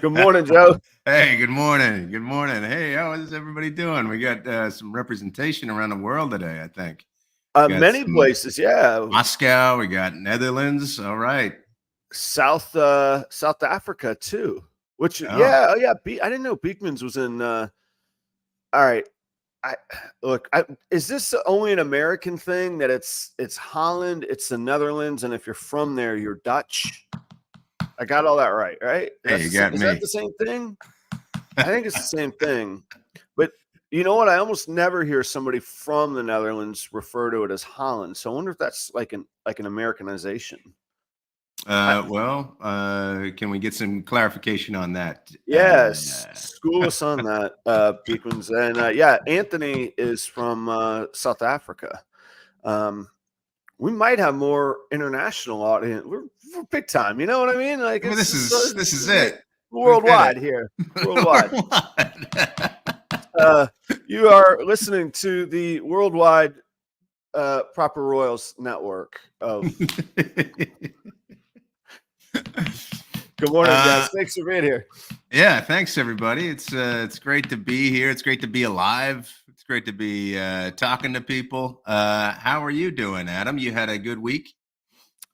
Good morning, Joe. Hey, good morning. Good morning. Hey, how is everybody doing? We got some representation around the world today, I think. Got Many some places, yeah. Moscow, we got Netherlands. All right. South Africa too. Which Oh, yeah, oh yeah. I didn't know Beekman's was in. All right, I look. Is this only an American thing that it's Holland, it's the Netherlands, and if you're from there, you're Dutch? I got all that right, right? hey, you got Is that me. the same thing? I think it's the same thing. But you know what? I almost never hear somebody from the Netherlands refer to it as Holland. So I wonder if that's like an Americanization. Can we get some clarification on that? Yes, school us on that, Beekmans. And yeah, Anthony is from South Africa. We might have more international audience. We're big time. You know what I mean? Like I mean, this is it. worldwide here. Worldwide. You are listening to the worldwide Proper Royals network of. Good morning, guys. Thanks for being here. Yeah, thanks everybody. It's great to be here. It's great to be alive. It's great to be talking to people. How are you doing, Adam? You had a good week?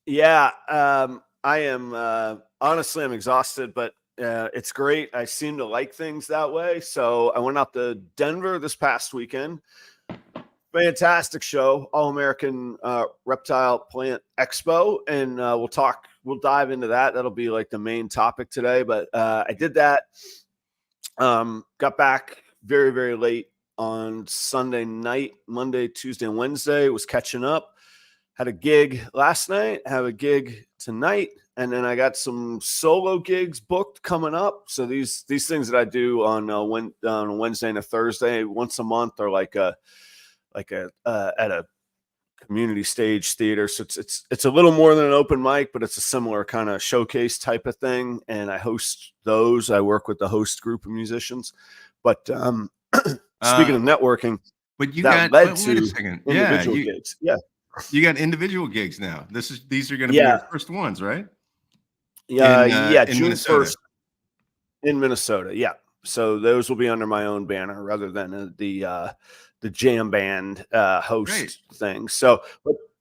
Yeah, I am. Honestly, I'm exhausted, but it's great. I seem to like things that way. So I went out to Denver this past weekend. Fantastic show, All American Reptile Plant Expo, and we'll dive into that. That'll be like the main topic today. But I did that. Got back very, very late on Sunday night, Monday, Tuesday, and Wednesday. Was catching up. Had a gig last night. Have a gig tonight, and then I got some solo gigs booked coming up. So these things that I do on Wednesday and a Thursday once a month are like at a community stage theater. So it's a little more than an open mic, but it's a similar kind of showcase type of thing. And I host those. I work with the host group of musicians. But speaking of networking, but you that got led to wait a second. individual gigs. Yeah. You got individual gigs now. These are going to be your first ones, right? Yeah, in June Minnesota. 1st in Minnesota. Yeah. So those will be under my own banner rather than the jam band host thing. So,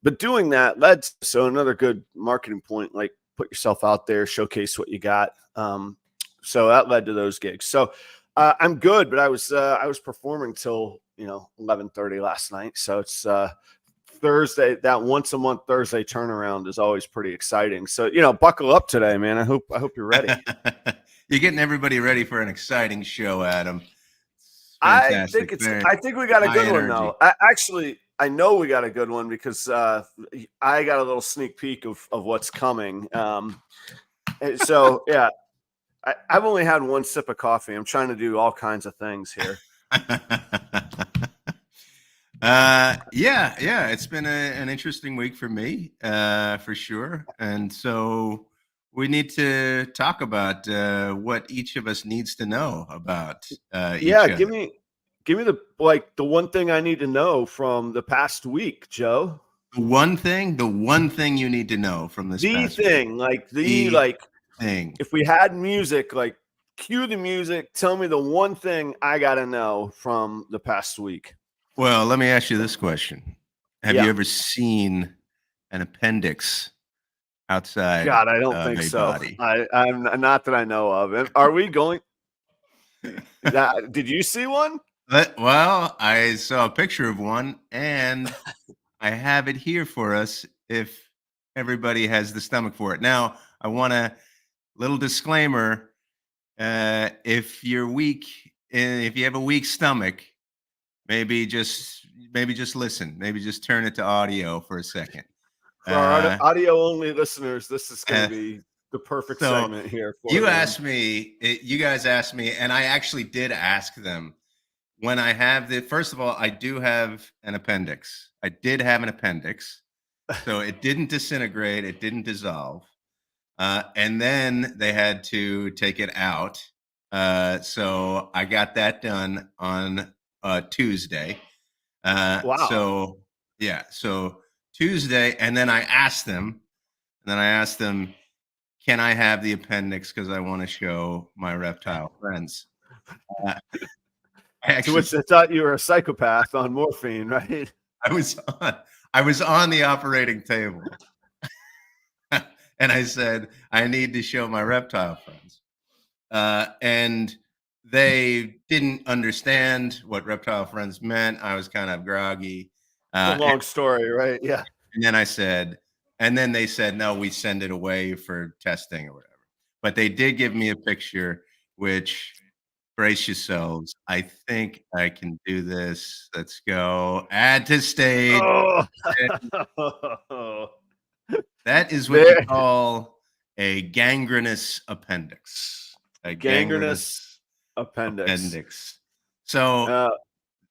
but doing that led to, so another good marketing point, like put yourself out there, showcase what you got. So that led to those gigs. So I'm good, but I was performing till 11:30 last night. So it's Thursday. That once a month Thursday turnaround is always pretty exciting. So buckle up today, man. I hope you're ready. You're getting everybody ready for an exciting show, Adam. I think we got a good one though. I know we got a good one because I got a little sneak peek of what's coming. So yeah, I've only had one sip of coffee. I'm trying to do all kinds of things here. Yeah, it's been an interesting week for me, for sure. And so we need to talk about what each of us needs to know about each other. Give me the one thing I need to know from the past week, Joe. The one thing you need to know from this past week. Thing. If we had music, like cue the music, tell me the one thing I got to know from the past week. Well, let me ask you this question. Have you ever seen an appendix outside? God, I don't think so. Body? I'm not that I know of. Are we going? Did you see one? Well, I saw a picture of one, and I have it here for us if everybody has the stomach for it. Now, I want a little disclaimer. If you're weak, if you have a weak stomach, maybe just listen. Maybe just turn it to audio for a second. For our audio only listeners, this is going to be the perfect segment here. You guys asked me, and I actually did ask them when I have first of all, I do have an appendix. I did have an appendix. So it didn't disintegrate. It didn't dissolve. And then they had to take it out. So I got that done on Tuesday. Wow. So Tuesday, and then I asked them, can I have the appendix because I want to show my reptile friends. I To actually, which they thought you were a psychopath on morphine, right? I was on, I was on the operating table, and I said, I need to show my reptile friends, and they didn't understand what reptile friends meant. I was kind of groggy, It's a and, long story, right? Yeah. and then I said, and then they said, no, we send it away for testing or whatever. But they did give me a picture, which brace yourselves. I think I can do this. Let's go. Add to stage. Oh, That is what you there, call a gangrenous appendix. A gangrenous gangrenous appendix. appendix. So,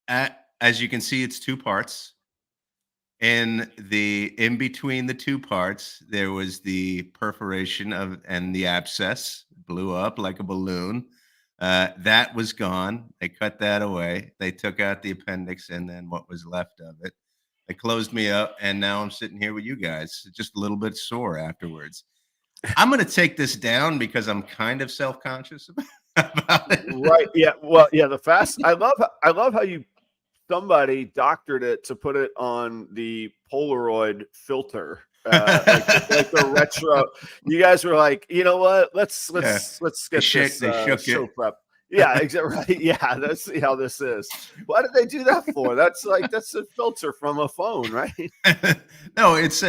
Uh, as you can see, it's two parts. In between the two parts, there was the perforation of and the abscess blew up like a balloon. That was gone. They cut that away. They took out the appendix and then what was left of it. They closed me up, and now I'm sitting here with you guys, just a little bit sore afterwards. I'm going to take this down because I'm kind of self-conscious about it. right. Yeah. Well, yeah. The fast. I love how somebody doctored it to put it on the Polaroid filter, like the retro. You guys were like, you know what? Let's Yeah. get They shook show it. prep. Yeah, exactly. Right. Yeah, let's see how this is. Why did they do that for? That's a filter from a phone, right? No, it's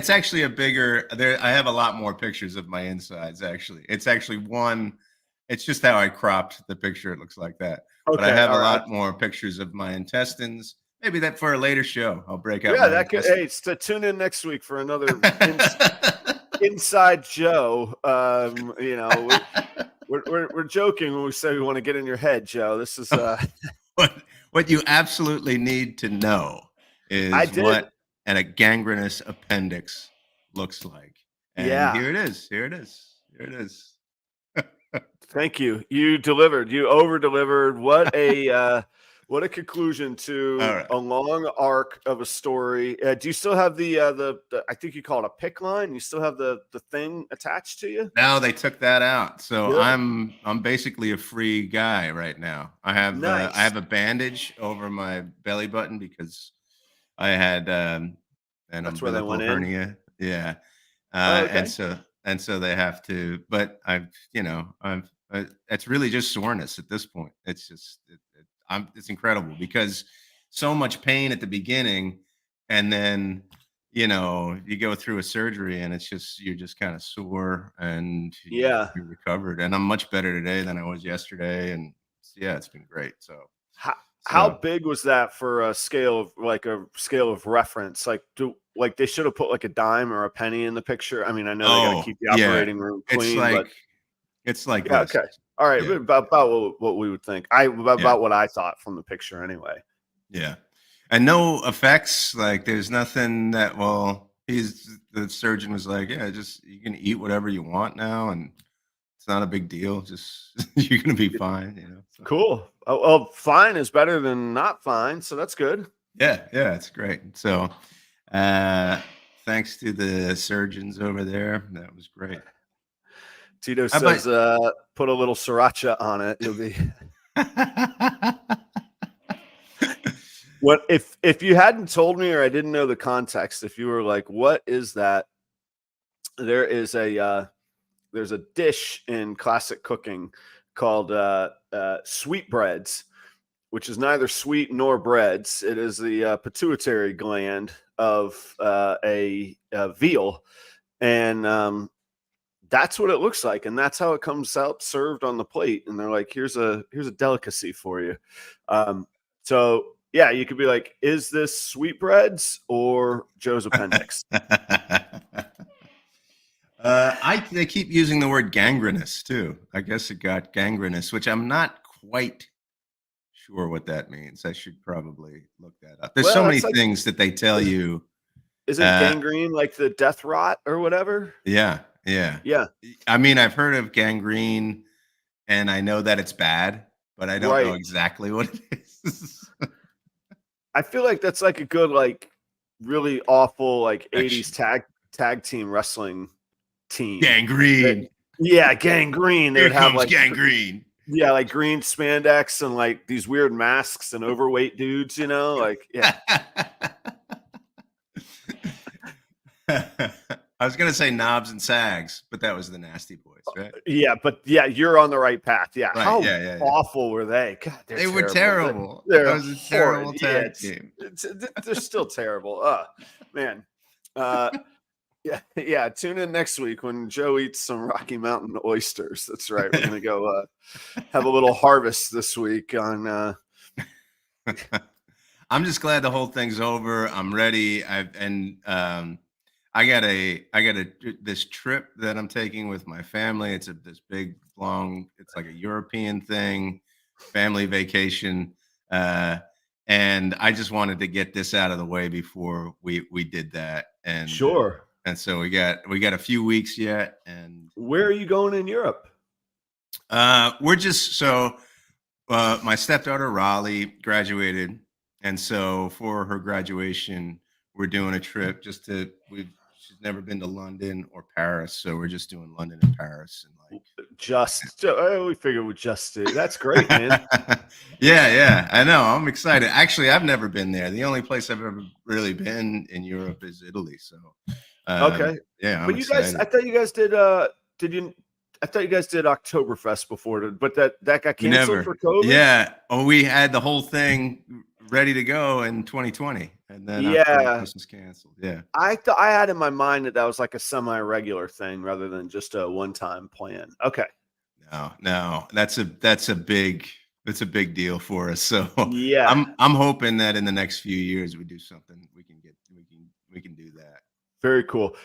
actually a bigger there. I have a lot more pictures of my insides. Actually, it's actually one. It's just how I cropped the picture. It looks like that, but I Okay, have a all right. lot more pictures of my intestines. Maybe that for a later show. I'll break out Yeah, my that could. intestines. Hey, tune in next week for another Inside Joe. You know, we're joking when we say we want to get in your head, Joe. This is what you absolutely need to know I is did. what a gangrenous appendix looks like. And Yeah. here it is. Here it is. Here it is. Thank you. You delivered. You over delivered. What a conclusion All to right. a long arc of a story. Do you still have the I think you call it a pick line? You still have the thing attached to you? Now they took that out, so Good. I'm basically a free guy right now. I Nice. have a bandage over my belly button because I had an That's where they umbilical went in. hernia. Yeah, Oh, okay. and so they have to. But I've it's really just soreness at this point. It's just it's incredible because so much pain at the beginning, and then you go through a surgery and you're just kind of sore and Yeah. you're recovered. And I'm much better today than I was yesterday. And yeah, it's been great. How So big was that for a scale of reference? Like they should have put like a dime or a penny in the picture. I mean, I know they got to oh keep the yeah, operating room it's clean, but like it's like yeah, this. okay. All right, Yeah, about what we would think. yeah, About what I thought from the picture anyway. yeah. And no effects. Like there's nothing that the surgeon was like, yeah, just you can eat whatever you want now, and it's not a big deal. Just you're gonna be fine. So. Cool. Oh, well, fine is better than not fine, so that's good. Yeah, it's great. So, thanks to the surgeons over there. That was great. Tito How says, about put a little sriracha on it. You'll be. What if you hadn't told me or I didn't know the context? If you were like, "What is that?" There's a dish in classic cooking called sweetbreads, which is neither sweet nor breads. It is the pituitary gland of a veal, and that's what it looks like, and that's how it comes out served on the plate. And they're like, "Here's a delicacy for you." So yeah, you could be like, "Is this sweetbreads or Joe's appendix?" they keep using the word gangrenous too. I guess it got gangrenous, which I'm not quite sure what that means. I should probably look that up. There's so Well, many that's like, things that they tell you. isn't gangrene like the death rot or whatever? Yeah, yeah. Yeah, I mean, I've heard of gangrene, and I know that it's bad, but I don't know right. exactly what it is. I feel like that's like a good, like really awful, like 80s Action. tag team wrestling team. Gangrene. Yeah, Gangrene. They Here would have comes like Gangrene. yeah, like green spandex and like these weird masks and overweight dudes, you know, like yeah. I was gonna say knobs and sags, but that was the Nasty Boys, right? Yeah, but yeah, you're on the right path. Yeah. Right. How Yeah. awful were they? God, they're They were terrible. terrible. That They're was a horrid. terrible Yeah, tag team. they're still terrible. Man. Yeah. Tune in next week when Joe eats some Rocky Mountain oysters. That's right. We're gonna go have a little harvest this week on I'm just glad the whole thing's over. I'm ready. I got this trip that I'm taking with my family. It's this big long. It's like a European thing, family vacation, and I just wanted to get this out of the way before we did that. sure. And so we got a few weeks yet, and Where are you going in Europe? we're just so my stepdaughter Raleigh graduated, and so for her graduation, we're doing a trip just to she's never been to London or Paris, so we're just doing London and Paris and like We figured we'd just do. That's great, man. yeah, I know. I'm excited. Actually, I've never been there. The only place I've ever really been in Europe is Italy. So Okay. yeah, I'm But you guys, excited. I thought you guys did you? I thought you guys did Oktoberfest before, but that got We canceled never. for COVID. Yeah. Oh, we had the whole thing ready to go in 2020, and then Yeah. Oktoberfest was canceled. Yeah. I thought I had in my mind that was like a semi-regular thing rather than just a one-time plan. Okay. No, that's a big deal for us. So Yeah. I'm hoping that in the next few years we do something we can do that. Very cool.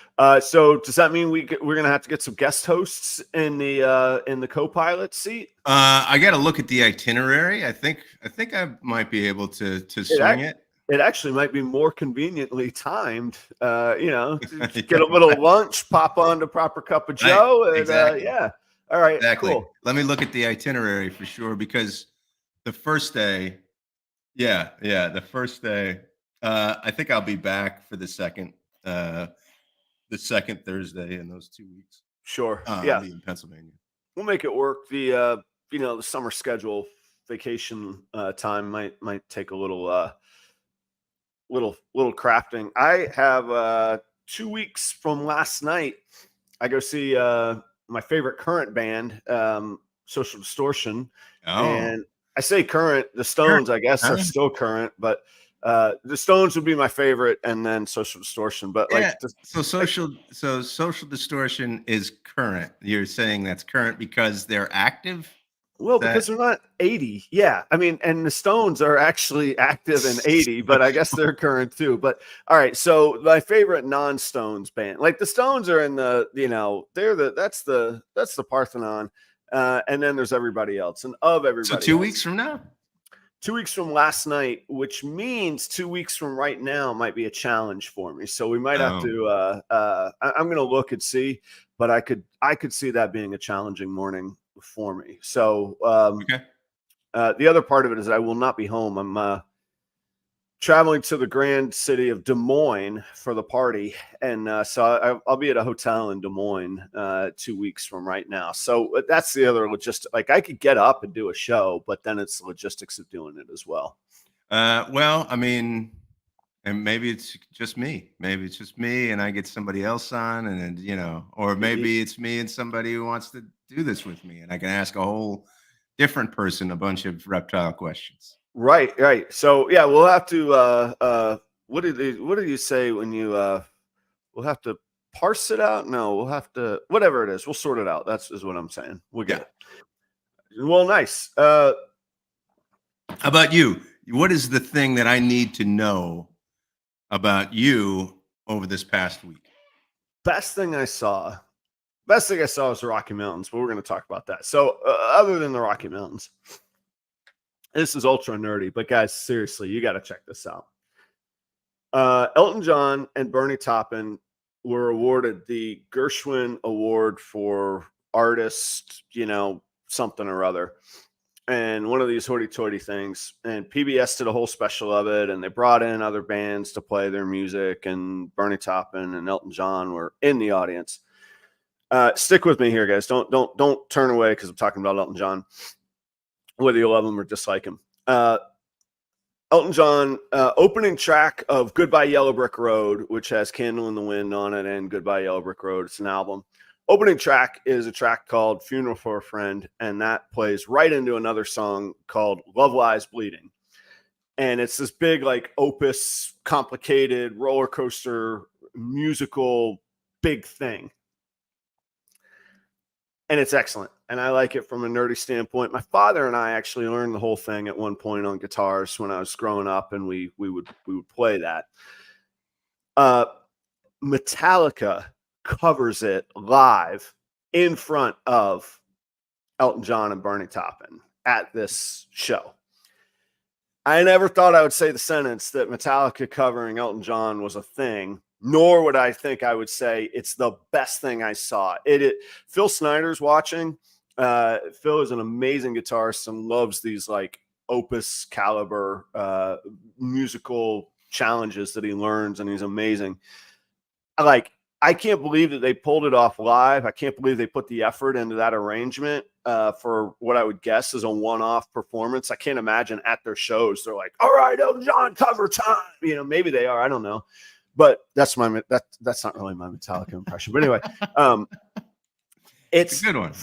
So does that mean we're gonna have to get some guest hosts in the co-pilot seat? I got to look at the itinerary. I think I might be able to swing it. It actually might be more conveniently timed, to get a little lunch, pop on to Proper Cup of Joe, and exactly. yeah. All right, Exactly. cool. Let me look at the itinerary for sure, because the first day, the first day, I think I'll be back for the second Thursday in those 2 weeks. Sure. I'll Yeah, be in Pennsylvania. we'll make it work. The summer schedule vacation time might take a little crafting. I have 2 weeks from last night. I go see my favorite current band, Social Distortion. Oh, And I say current, the Stones, I guess, are still current, but the Stones would be my favorite, and then Social Distortion. But yeah. So Social Distortion is current. You're saying that's current because they're active? Well, because they're not 80. Yeah. I mean, and the Stones are actually active in 80, but I guess they're current too. But all right. So my favorite non-Stones band, like the Stones are in that's the Parthenon. And then there's everybody else. And of everybody So 2 else, weeks from now? 2 weeks from last night, which means 2 weeks from right now might be a challenge for me. So we might have to I'm gonna look and see, but I could see that being a challenging morning for me. So Okay. the other part of it is I will not be home. I'm traveling to the grand city of Des Moines for the party, and so I'll be at a hotel in Des Moines 2 weeks from right now. So that's the other logistic. Like I could get up and do a show, but then it's the logistics of doing it as well. Well, I mean, and maybe it's just me. Maybe it's just me, and I get somebody else on, and then, or maybe it's me and somebody who wants to do this with me, and I can ask a whole different person a bunch of Reptile questions. Right. So yeah, we'll have to. What do you say when you? We'll have to parse it out. No, we'll have to. Whatever it is, we'll sort it out. Is what I'm saying. We'll get it. Well, nice. How about you? What is the thing that I need to know about you over this past week? Best thing I saw was the Rocky Mountains, but we're going to talk about that. So other than the Rocky Mountains, this is ultra nerdy, but guys, seriously, you got to check this out. Elton John and Bernie Taupin were awarded the Gershwin Award for artist, something or other. And one of these hoity-toity things, and PBS did a whole special of it, and they brought in other bands to play their music, and Bernie Taupin and Elton John were in the audience. Stick with me here, guys. Don't turn away because I'm talking about Elton John, whether you love him or dislike him. Elton John, opening track of Goodbye Yellow Brick Road, which has Candle in the Wind on it and Goodbye Yellow Brick Road. It's an album. Opening track is a track called Funeral for a Friend, and that plays right into another song called Love Lies Bleeding. And it's this big, like, opus, complicated, roller coaster, musical, big thing. And it's excellent. And I like it from a nerdy standpoint. My father and I actually learned the whole thing at one point on guitars when I was growing up, and we would play that. Metallica covers it live in front of Elton John and Bernie Taupin at this show. I never thought I would say the sentence that Metallica covering Elton John was a thing, nor would I think I would say it's the best thing I saw. Phil Snyder's watching. Phil is an amazing guitarist and loves these like opus caliber musical challenges that he learns, and he's amazing. I can't believe that they pulled it off live. I can't believe they put the effort into that arrangement for what I would guess is a one-off performance. I can't imagine at their shows they're like, "All right, Elton John cover time." You know, maybe they are. I don't know, but that's not really my Metallica impression. But anyway, it's a good one.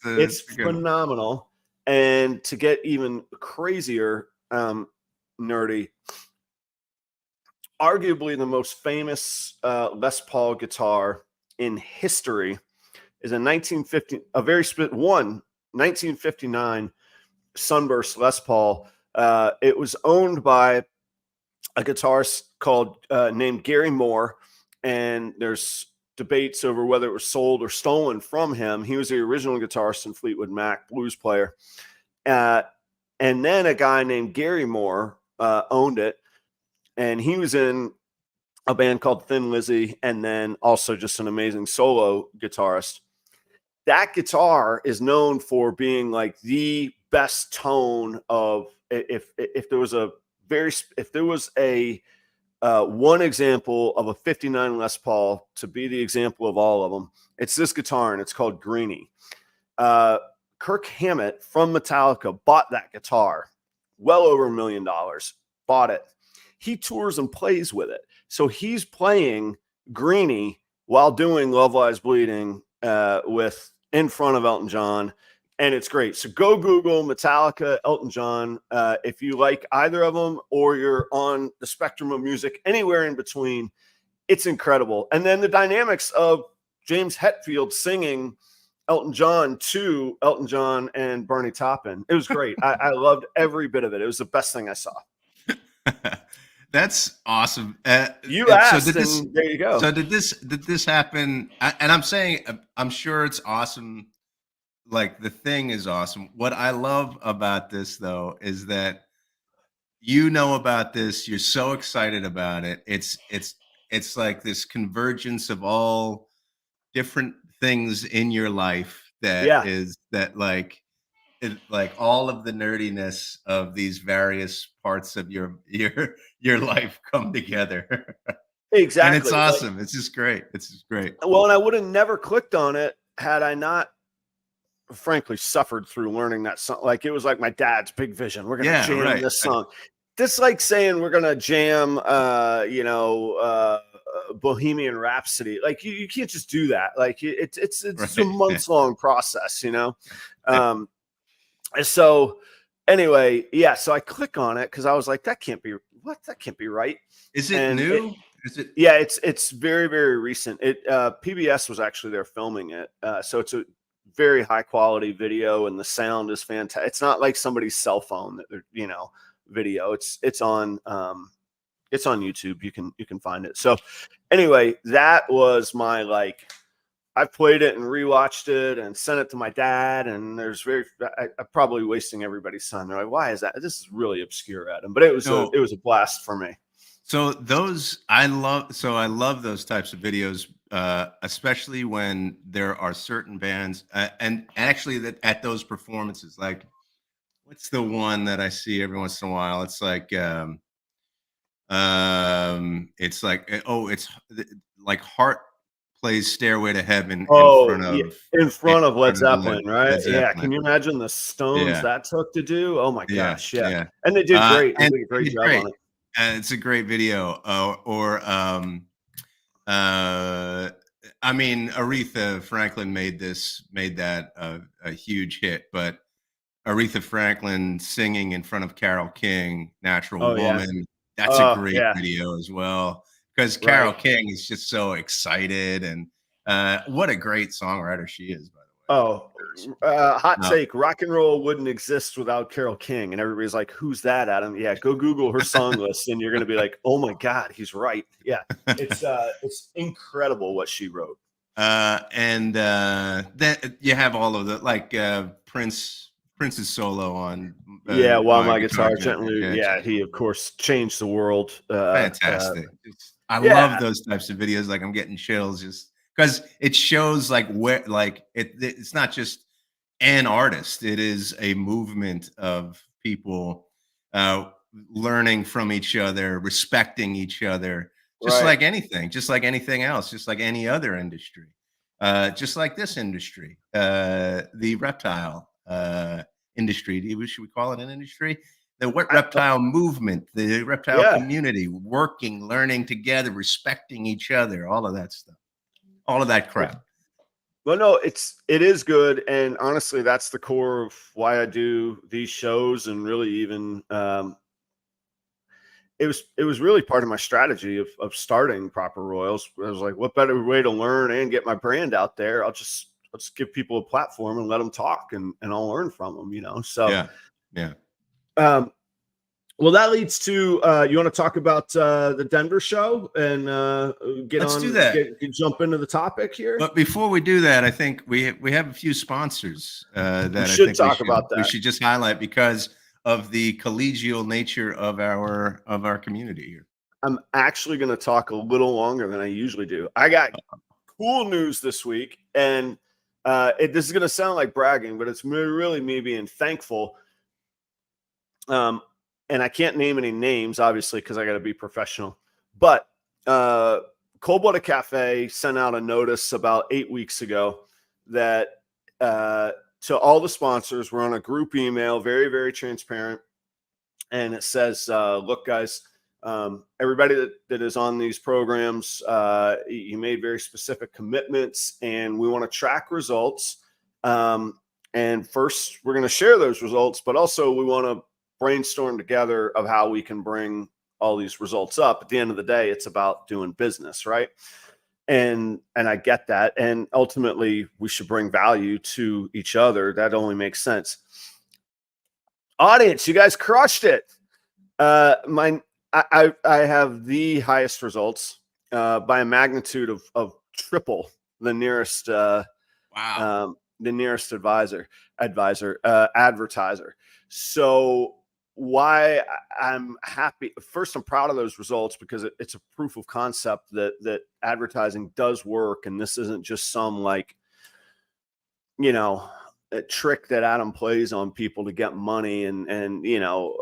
It's phenomenal. And to get even crazier, nerdy, arguably the most famous Les Paul guitar in history is a 1959 Sunburst Les Paul. It was owned by a guitarist named Gary Moore, and there's debates over whether it was sold or stolen from him. He was the original guitarist in Fleetwood Mac, blues player. And then a guy named Gary Moore owned it, and he was in a band called Thin Lizzy, and then also just an amazing solo guitarist. That guitar is known for being like the best tone of, if there was a one example of a 59 Les Paul to be the example of all of them, it's this guitar, and it's called Greenie. Kirk Hammett from Metallica bought that guitar, well over $1 million, bought it. He tours and plays with it. So he's playing Greenie while doing Love Lies Bleeding in front of Elton John. And it's great. So go Google Metallica, Elton John. If you like either of them, or you're on the spectrum of music, anywhere in between, it's incredible. And then the dynamics of James Hetfield singing Elton John to Elton John and Bernie Taupin. It was great. I loved every bit of it. It was the best thing I saw. That's awesome. You asked, so there you go. So did this happen? And I'm saying, I'm sure it's awesome. Like, the thing is awesome. What I love about this, though, is that you know about this. You're so excited about it. It's like this convergence of all different things in your life like all of the nerdiness of these various parts of your life come together. Exactly. And it's awesome. It's just great. It's just great. Well, and I would have never clicked on it had I not, frankly, suffered through learning that song. Like, it was like my dad's big vision. We're going to jam this song. This like saying we're going to jam, Bohemian Rhapsody. Like, you can't just do that. Like, it's a months-long process, you know? So anyway, yeah, so I click on it because I was like, that can't be right. Is it new? Yeah, it's very, very recent. PBS was actually there filming it. So it's a very high quality video, and the sound is fantastic. It's not like somebody's cell phone that they're, video. It's on YouTube. You can find it. So anyway, that was my, like, I played it and rewatched it and sent it to my dad, and I'm probably wasting everybody's time. They're like, why is that? This is really obscure, Adam, but it was a blast for me. So I love those types of videos, especially when there are certain bands and actually that at those performances, like, what's the one that I see every once in a while? It's like, it's like, it's like Heart plays Stairway to Heaven Oh, yeah, in in front of Led front of the Zeppelin, right? Led Yeah, Zeppelin. can you imagine the stones Yeah, that took to do? Oh my yeah, gosh, yeah. yeah. And they did great. They And did a they great did job great. on it. It's a great video. Uh, I mean, Aretha Franklin made that a huge hit, but Aretha Franklin singing in front of Carole King, Natural Oh, yeah. Woman, that's a Oh, great yeah, video as well. Because right. Carole King is just so excited, and what a great songwriter she is, by the way. Oh, hot Uh, take, rock and roll wouldn't exist without Carole King, and everybody's like, "Who's that, Adam?" Yeah, go Google her song list, and you're gonna be like, "Oh my god, he's right." Yeah, it's incredible what she wrote. and then you have all of the like Prince's solo on Yeah, while My my Guitar guitar Gently. gently, Yeah, yeah, he of course changed the world. fantastic. I love Yeah, those types of videos. Like I'm getting chills just because it shows like where like it's not just an artist. It is a movement of people uh learning from each other, respecting each other, right. just like anything else, just like any other industry. Just like this industry, the reptile industry. Should we call it an industry? The what reptile movement, the reptile Yeah. community, working, learning together, respecting each other, all of that stuff, all of that crap. Well, no, it is good, and honestly, that's the core of why I do these shows, and really even it was really part of my strategy of starting Proper Royals. I was like, what better way to learn and get my brand out there? I'll just give people a platform and let them talk, and I'll learn from them, you know. So, Yeah, yeah. um, well, that leads to you want to talk about the Denver show and Let's do that. jump into the topic here. But before we do that, I think we have a few sponsors We that I should think talk about we that. should just highlight because of the collegial nature of our community here. I'm actually going to talk a little longer than I usually do. I got cool news this week, and this is going to sound like bragging, but it's really me being thankful. And I can't name any names, obviously, because I got to be professional. But Cold Blooded Cafe sent out a notice about 8 weeks ago that to all the sponsors, we're on a group email, very, very transparent. And it says, look, guys, everybody that is on these programs, you made very specific commitments, and we want to track results. And first, we're going to share those results, but also we want to brainstorm together of how we can bring all these results up. At the end of the day, it's about doing business, right? And I get that. And ultimately, we should bring value to each other. That only makes sense. Audience, you guys crushed it. I have the highest results by a magnitude of triple the nearest Wow. the nearest advertiser. So why I'm happy. First, I'm proud of those results because it's a proof of concept that advertising does work, and this isn't just some like, you know, a trick that Adam plays on people to get money, and you know,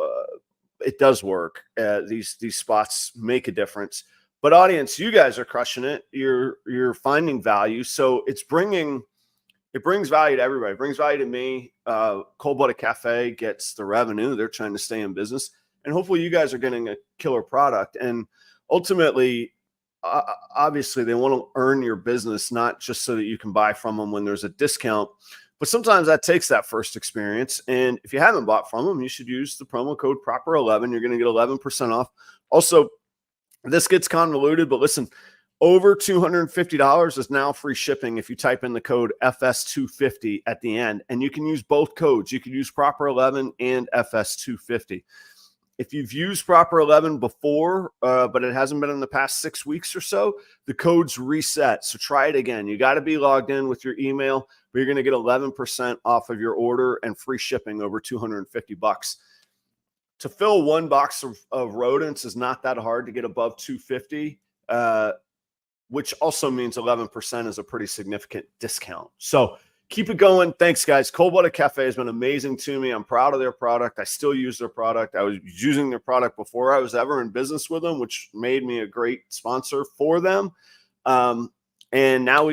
it does work. These spots make a difference. But audience, you guys are crushing it. You're finding value, so it brings value to everybody. It brings value to me. Cold Blooded Cafe gets the revenue. They're trying to stay in business. And hopefully you guys are getting a killer product. And ultimately, obviously, they want to earn your business, not just so that you can buy from them when there's a discount. But sometimes that takes that first experience. And if you haven't bought from them, you should use the promo code PROPER11. You're going to get 11% off. Also, this gets convoluted, but listen, over $250 is now free shipping if you type in the code FS250 at the end. And you can use both codes. You can use Proper11 and FS250. If you've used Proper11 before, but it hasn't been in the past 6 weeks or so, the code's reset. So try it again. You got to be logged in with your email, but you're going to get 11% off of your order and free shipping over $250. To fill one box of rodents is not that hard to get above 250. Which also means 11% is a pretty significant discount. So keep it going. Thanks, guys. Cold Blooded Cafe has been amazing to me. I'm proud of their product. I still use their product. I was using their product before I was ever in business with them, which made me a great sponsor for them. And now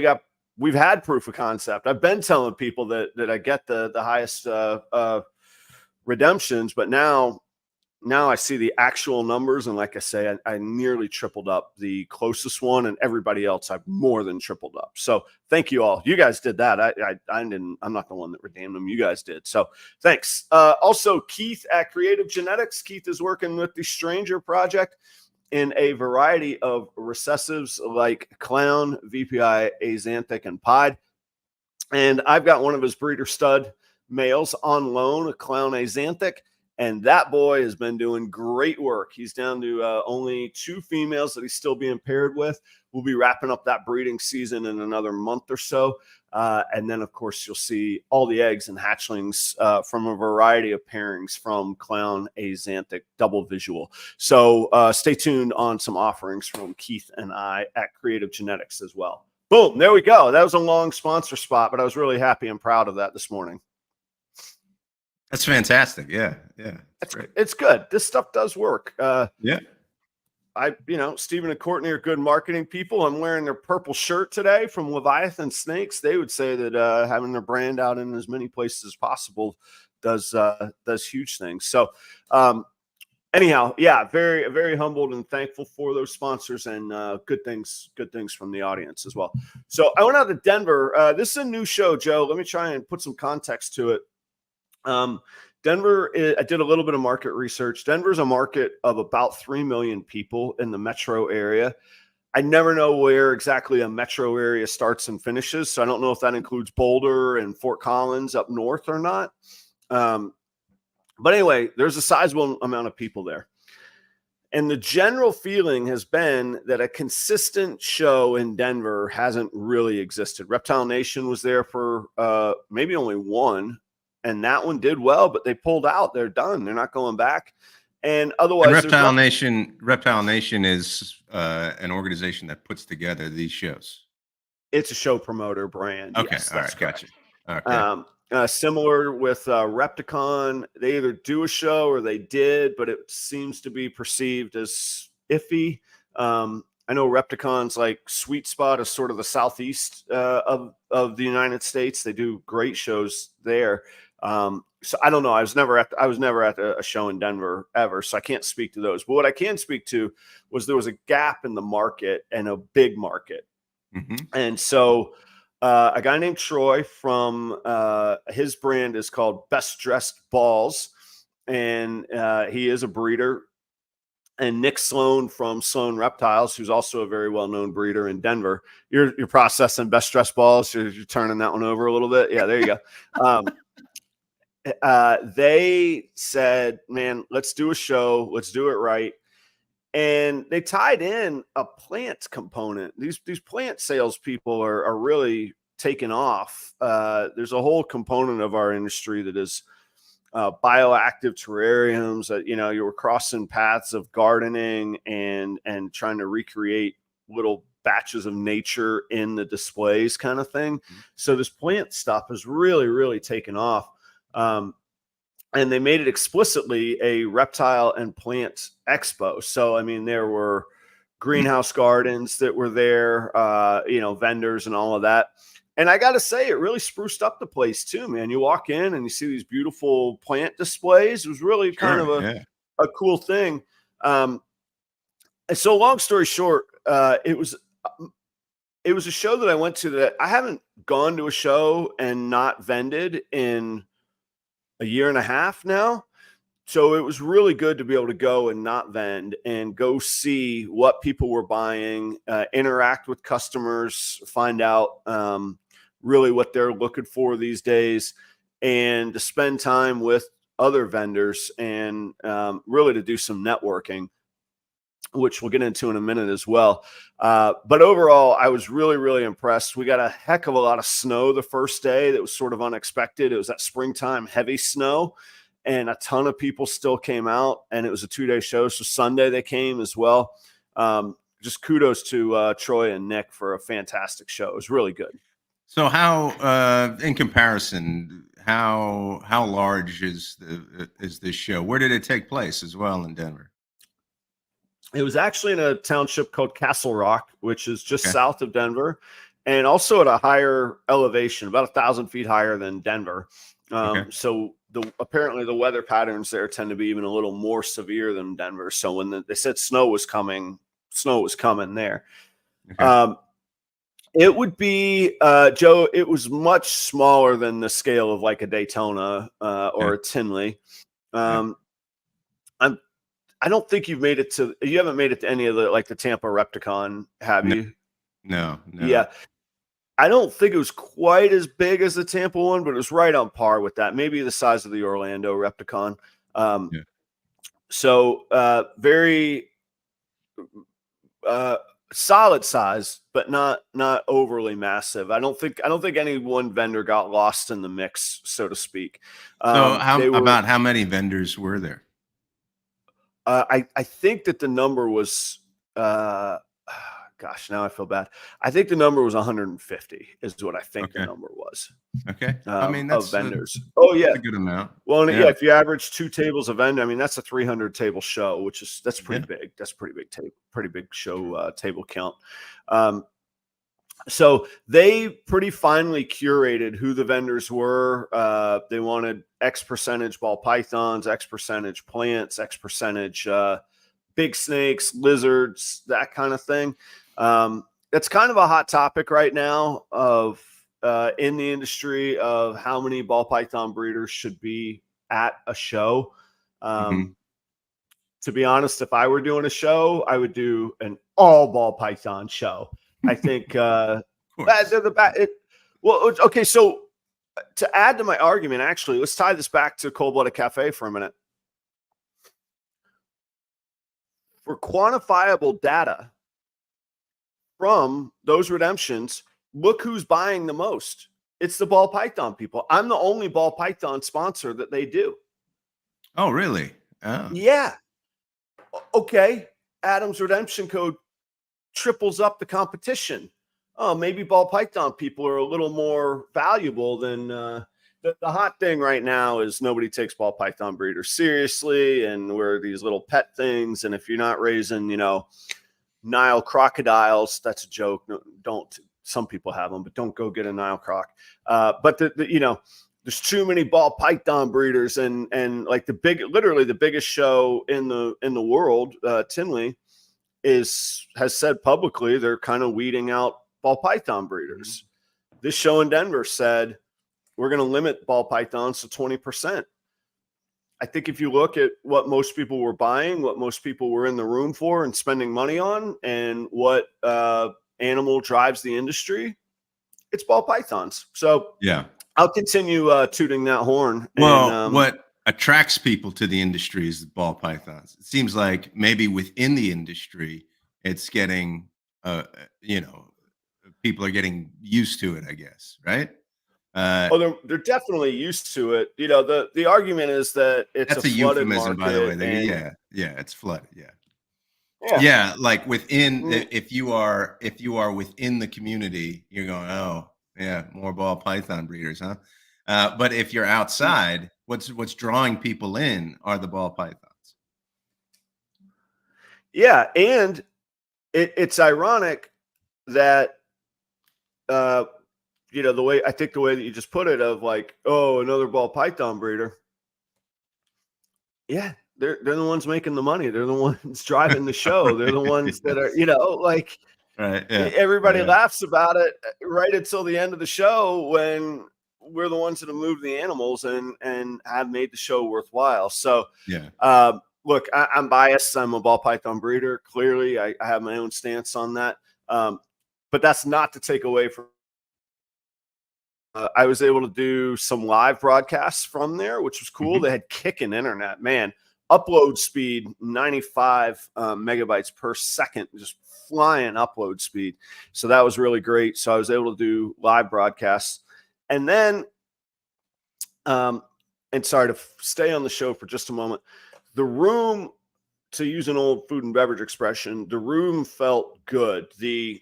we've had proof of concept. I've been telling people that I get the highest redemptions, but now I see the actual numbers, and like I say, I nearly tripled up the closest one, and everybody else I've more than tripled up. So thank you all. You guys did that. I didn't. I'm not the one that redeemed them. You guys did. So thanks. Also, Keith at Creative Genetics. Keith is working with the Stranger Project in a variety of recessives like clown, VPI, axanthic, and pied. And I've got one of his breeder stud males on loan, a clown axanthic. And that boy has been doing great work. He's down to only 2 females that he's still being paired with. We'll be wrapping up that breeding season in another month or so. And then, of course, you'll see all the eggs and hatchlings from a variety of pairings from clown, axanthic, double visual. So stay tuned on some offerings from Keith and I at Creative Genetics as well. Boom, there we go. That was a long sponsor spot, but I was really happy and proud of that this morning. That's fantastic. Yeah. That's great. It's good. This stuff does work. Yeah. Stephen and Courtney are good marketing people. I'm wearing their purple shirt today from Leviathan Snakes. They would say that having their brand out in as many places as possible does huge things. So anyhow, yeah, very, very humbled and thankful for those sponsors, and good things from the audience as well. So I went out to Denver. This is a new show, Joe. Let me try and put some context to it. Denver, I did a little bit of market research. Denver's a market of about 3 million people in the metro area. I never know where exactly a metro area starts and finishes, so I don't know if that includes Boulder and Fort Collins up north or not. But anyway, there's a sizable amount of people there. And the general feeling has been that a consistent show in Denver hasn't really existed. Reptile Nation was there for maybe only one, and that one did well, but they pulled out. They're done. They're not going back. And otherwise, and Reptile Nation is an organization that puts together these shows. It's a show promoter brand. Okay, yes, all right, gotcha. Okay. Similar with Repticon, they either do a show or they did, but it seems to be perceived as iffy. I know Repticon's like sweet spot is sort of the southeast of the United States. They do great shows there. So I don't know. I was never at a show in Denver ever, so I can't speak to those. But what I can speak to was there was a gap in the market, and a big market. Mm-hmm. And so a guy named Troy from his brand is called Best Dressed Balls, and he is a breeder. And Nick Sloan from Sloan Reptiles, who's also a very well-known breeder in Denver. You're processing Best Dressed Balls. You're turning that one over a little bit. Yeah, there you go. They said, man, let's do a show. Let's do it right. And they tied in a plant component. These plant salespeople are really taking off. There's a whole component of our industry that is bioactive terrariums. You were crossing paths of gardening and trying to recreate little batches of nature in the displays kind of thing. Mm-hmm. So this plant stuff is really, really taken off. And they made it explicitly a reptile and plant expo. So, I mean, there were greenhouse gardens that were there, vendors and all of that. And I got to say, it really spruced up the place too, man. You walk in and you see these beautiful plant displays. It was really kind of a cool thing. And so long story short, it was a show that I went to that I haven't gone to a show and not vended in a year and a half now. So it was really good to be able to go and not vend and go see what people were buying, interact with customers, find out really what they're looking for these days, and to spend time with other vendors and really to do some networking, which we'll get into in a minute as well. But overall, I was really, really impressed. We got a heck of a lot of snow the first day that was sort of unexpected. It was that springtime heavy snow, and a ton of people still came out, and it was a 2-day show. So Sunday they came as well. Just kudos to Troy and Nick for a fantastic show. It was really good. So how, in comparison, how large is this show? Where did it take place as well in Denver? It was actually in a township called Castle Rock, which is just south of Denver. and also at a higher elevation, about 1,000 feet higher than Denver. Okay. So apparently the weather patterns there tend to be even a little more severe than Denver. So when they said snow was coming there. Okay. It would be, Joe, it was much smaller than the scale of like a Daytona or a Tinley. Yeah. I don't think you haven't made it to any of the like the Tampa Repticon, have No, you? no, no. Yeah. I don't think it was quite as big as the Tampa one, but it was right on par with that. Maybe the size of the Orlando Repticon. Yeah. So very solid size, but not overly massive. I don't think any one vendor got lost in the mix, so to speak. So They were. about how many vendors were there? I think that the number was. Gosh, now I feel bad. I think the number was 150 is what I think the Okay. number was Okay. I mean, of that's vendors. Oh yeah. a good amount. Well, Yeah. yeah, if you average 2 tables a vendor, I mean, that's a 300 table show, that's pretty Yeah. big. That's pretty big show table count. So they pretty finely curated who the vendors were. They wanted X percentage ball pythons, X percentage plants, X percentage big snakes, lizards, that kind of thing. That's kind of a hot topic right now of in the industry of how many ball python breeders should be at a show. Mm-hmm. To be honest, if I were doing a show, I would do an all ball python show. I think Of course. okay. So to add to my argument, actually, let's tie this back to Cold Blooded Cafe for a minute. For quantifiable data from those redemptions, look who's buying the most. It's the ball python people. I'm the only ball python sponsor that they do. Oh, really? Oh. Yeah. Okay. Adam's redemption code triples up the competition. Oh, maybe ball python people are a little more valuable than the hot thing right now is nobody takes ball python breeders seriously, and we're these little pet things. And if you're not raising, Nile crocodiles, that's a joke. No, don't. Some people have them, but don't go get a Nile croc. But there's too many ball python breeders, and like literally the biggest show in the world, Tinley, has said publicly they're kind of weeding out ball python breeders. Mm-hmm. This show in Denver said we're going to limit ball pythons to 20%. I think if you look at what most people were buying, what most people were in the room for and spending money on, and what animal drives the industry, it's ball pythons. So Yeah. I'll continue tooting that horn. Well, and, what attracts people to the industry is the ball pythons. It seems like maybe within the industry, it's getting, people are getting used to it, I guess, right? They're definitely used to it. The argument is that it's That's a a flooded euphemism, market. by the way. Yeah, it's flooded. Yeah. Like within, if you are within the community, you're going, oh yeah, more ball python breeders, huh? But if you're outside, what's drawing people in are the ball pythons. Yeah, and it's ironic that the way that you just put it, of like, oh, another ball python breeder. Yeah, they're the ones making the money. They're the ones driving the show. They're the ones that are, like, right. Yeah. Everybody laughs about it right until the end of the show when we're the ones that have moved the animals and have made the show worthwhile. So yeah. Look, I'm biased. I'm a ball python breeder. Clearly, I have my own stance on that. But that's not to take away from. I was able to do some live broadcasts from there, which was cool. Mm-hmm. They had kicking internet, man. Upload speed 95 megabytes per second, just flying upload speed. So that was really great. So I was able to do live broadcasts, and then, and sorry to stay on the show for just a moment. The room, to use an old food and beverage expression, the room felt good. The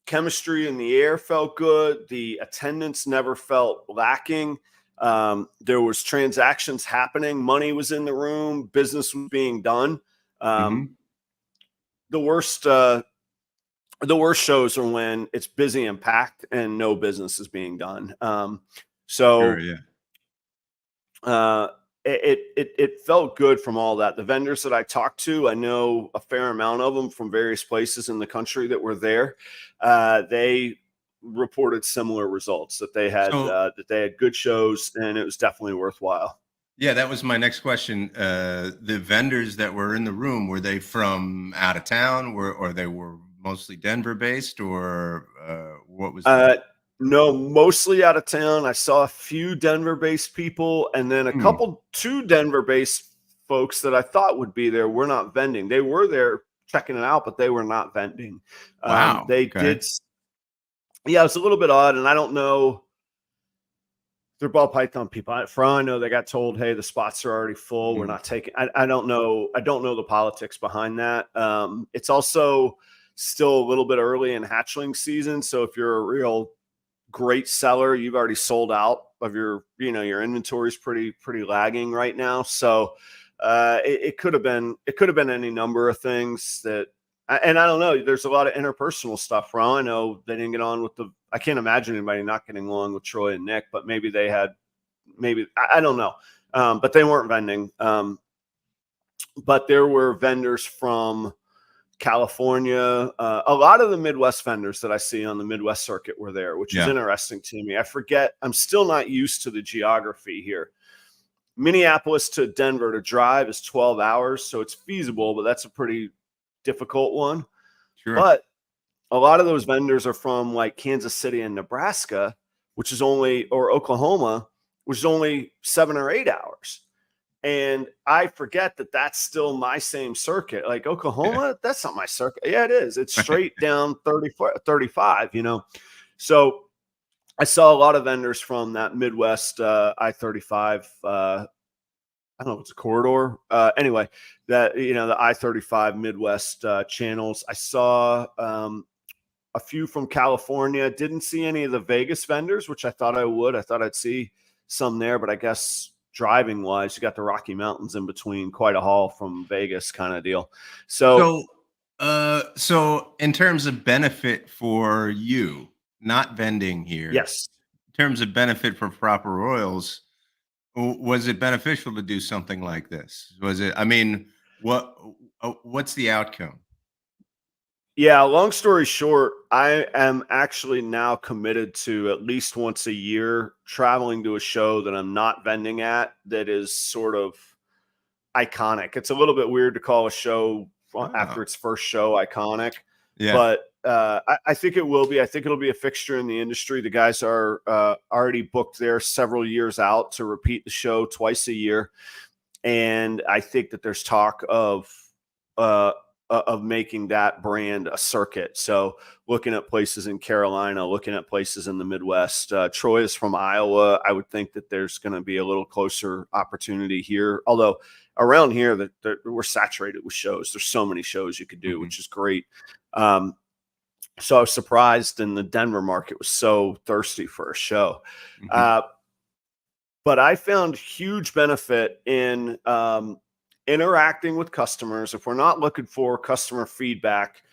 chemistry in the air felt good. The attendance never felt lacking. There was transactions happening. Money was in the room. Business was being done. The worst the worst shows are when it's busy and packed and no business is being done. Sure, So yeah. It felt good from all that. The vendors that I talked to, I know a fair amount of them from various places in the country that were there. They reported similar results, that So they had good shows, and it was definitely worthwhile. yeah, that was my next question. The vendors that were in the room, were they from out of town, or they were mostly Denver based, or what was the? Uh, no, mostly out of town. I saw a few Denver-based people, and then Hmm. two Denver-based folks that I thought would be there were not vending. They were there checking it out, but they were not vending. Wow. They Okay. did. Yeah, it's a little bit odd, and I don't know. They're ball python people. For all I know, they got told, "Hey, the spots are already full. We're Mhm. not taking." I don't know. I don't know the politics behind that. It's also still a little bit early in hatchling season, so if you're a real great seller, you've already sold out of your inventory is pretty lagging right now. So it could have been any number of things that. And I don't know. There's a lot of interpersonal stuff. For all I know, they didn't get on with the. I can't imagine anybody not getting along with Troy and Nick, but maybe they had. Maybe I don't know. But they weren't vending. But there were vendors from California. A lot of the Midwest vendors that I see on the Midwest circuit were there, which is Yeah. interesting to me. I forget. I'm still not used to the geography here. Minneapolis to Denver to drive is 12 hours, so it's feasible, but that's a pretty difficult one. Sure. But a lot of those vendors are from like Kansas City and Nebraska, or Oklahoma, which is only 7 or 8 hours. And I forget that that's still my same circuit. Like Yeah. Oklahoma, that's not my circuit. Yeah, it is. It's straight down 35, So I saw a lot of vendors from that Midwest I-35. I don't know if it's a corridor. Anyway, the I-35 Midwest channels. I saw a few from California. Didn't see any of the Vegas vendors, which I thought I would. I thought I'd see some there, but I guess driving wise, you got the Rocky Mountains in between, quite a haul from Vegas kind of deal. So So, so in terms of benefit for you, not vending here, yes, in terms of benefit for Proper Royals, was it beneficial to do something like this? Was it? I mean, what what's the outcome? yeah. Long story short, I am actually now committed to at least once a year traveling to a show that I'm not vending at, that is sort of iconic. It's a little bit weird to call a show Oh, after its first show iconic, yeah. but I think it will be. I think it'll be a fixture in the industry. The guys are already booked there several years out to repeat the show twice a year, and I think that there's talk uh, of making that brand a circuit. So looking at places in Carolina, looking at places in the Midwest. Troy is from Iowa. I would think that there's going to be a little closer opportunity here. Although around here, that we're saturated with shows. There's so many shows you could do, Hmm. which is great. So I was surprised in the Denver market was so thirsty for a show. Hmm. Uh, but I found huge benefit in interacting with customers. If we're not looking for customer feedback,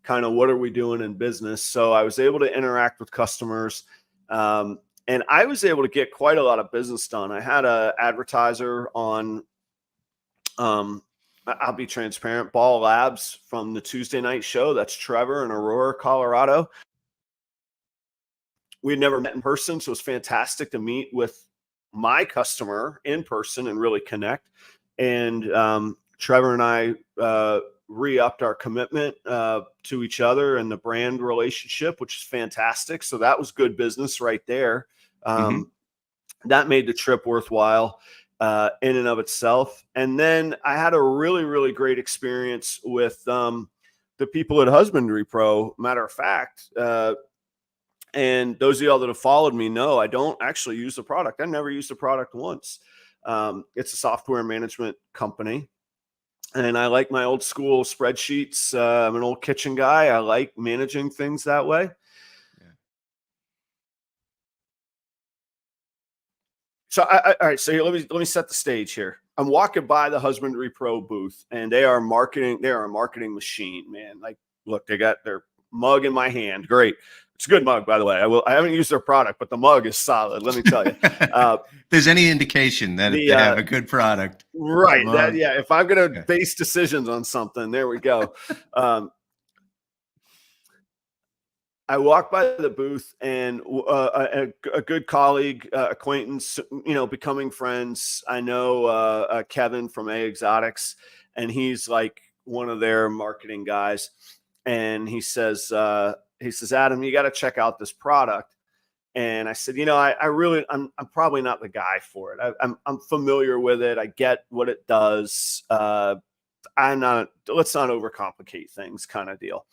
kind of what are we doing in business? So I was able to interact with customers, and I was able to get quite a lot of business done. I had an advertiser on. I'll be transparent. Ball Labs from the Tuesday night show. That's Trevor in Aurora, Colorado. We had never met in person, so it was fantastic to meet with my customer in person and really connect. And Trevor and I re-upped our commitment to each other and the brand relationship, which is fantastic. So that was good business right there. Hmm. That made the trip worthwhile in and of itself. And then I had a really, really great experience with the people at Husbandry Pro. Matter of fact, and those of y'all that have followed me know I don't actually use the product. I never used the product once. It's a software management company, and I like my old school spreadsheets. I'm an old kitchen guy. I like managing things that way. Yeah. So, all right. So here, let me set the stage here. I'm walking by the Husbandry Pro booth, and they are marketing. They are a marketing machine, man. Like, look, they got their mug in my hand. Great. It's a good mug, by the way. I haven't used their product, but the mug is solid. Let me tell you. If there's any indication that they have a good product. Right. That, yeah. If I'm going to base decisions on something, there we go. I walked by the booth, and a good colleague, acquaintance, becoming friends. I know Kevin from A Exotics, and he's like one of their marketing guys. And he says, Adam, you got to check out this product. And I said, I'm probably not the guy for it. I'm familiar with it. I get what it does. Let's not overcomplicate things, kind of deal.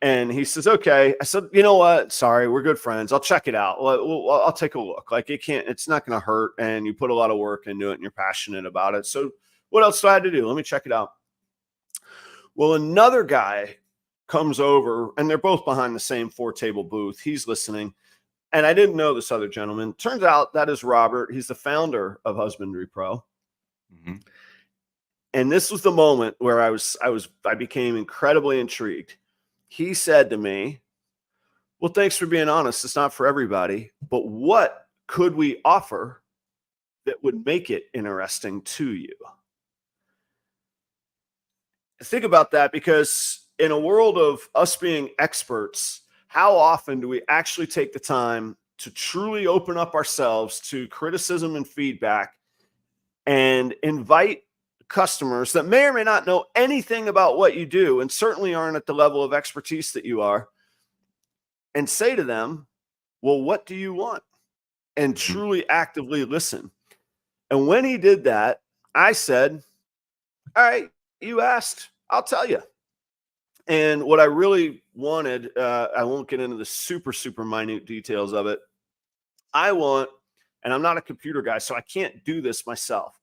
And he says, okay. I said, you know what? Sorry, we're good friends. I'll check it out. I'll take a look. Like, it's not going to hurt. And you put a lot of work into it and you're passionate about it. So what else do I have to do? Let me check it out. Well, another guy comes over, and they're both behind the same 4-table booth. He's listening. And I didn't know this other gentleman. Turns out that is Robert. He's the founder of Husbandry Pro. Mm-hmm. And this was the moment where I became incredibly intrigued. He said to me, well, thanks for being honest. It's not for everybody, but what could we offer that would make it interesting to you? Think about that, because in a world of us being experts, how often do we actually take the time to truly open up ourselves to criticism and feedback and invite customers that may or may not know anything about what you do, and certainly aren't at the level of expertise that you are, and say to them, well, what do you want? And truly actively listen. And when he did that, I said, all right, you asked, I'll tell you. And what I really wanted, I won't get into the super, super minute details of it. I want, and I'm not a computer guy, so I can't do this myself.